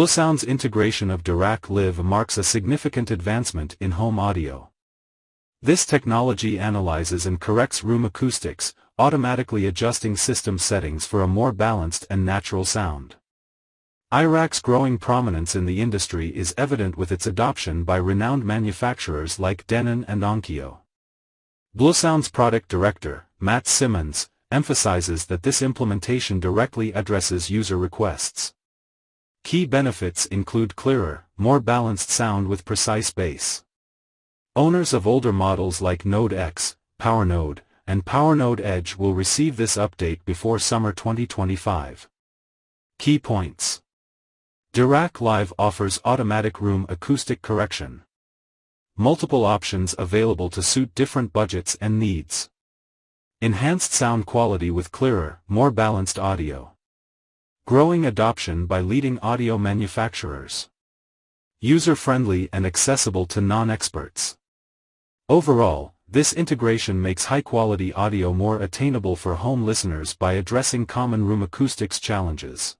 Bluesound's integration of Dirac Live marks a significant advancement in home audio. This technology analyzes and corrects room acoustics, automatically adjusting system settings for a more balanced and natural sound. Irac's growing prominence in the industry is evident with its adoption by renowned manufacturers like Denon and Onkyo. Bluesound's product director, Simmonds, emphasizes that this implementation directly addresses user requests. Key benefits include clearer, more balanced sound with precise bass. Owners of older models like Node X, Powernode, and Powernode Edge will receive this update before summer 2025. Key points. Dirac Live offers automatic room acoustic correction. Multiple options available to suit different budgets and needs. Enhanced sound quality with clearer, more balanced audio. Growing adoption by leading audio manufacturers. User-friendly and accessible to non-experts. Overall, this integration makes high-quality audio more attainable for home listeners by addressing common room acoustics challenges.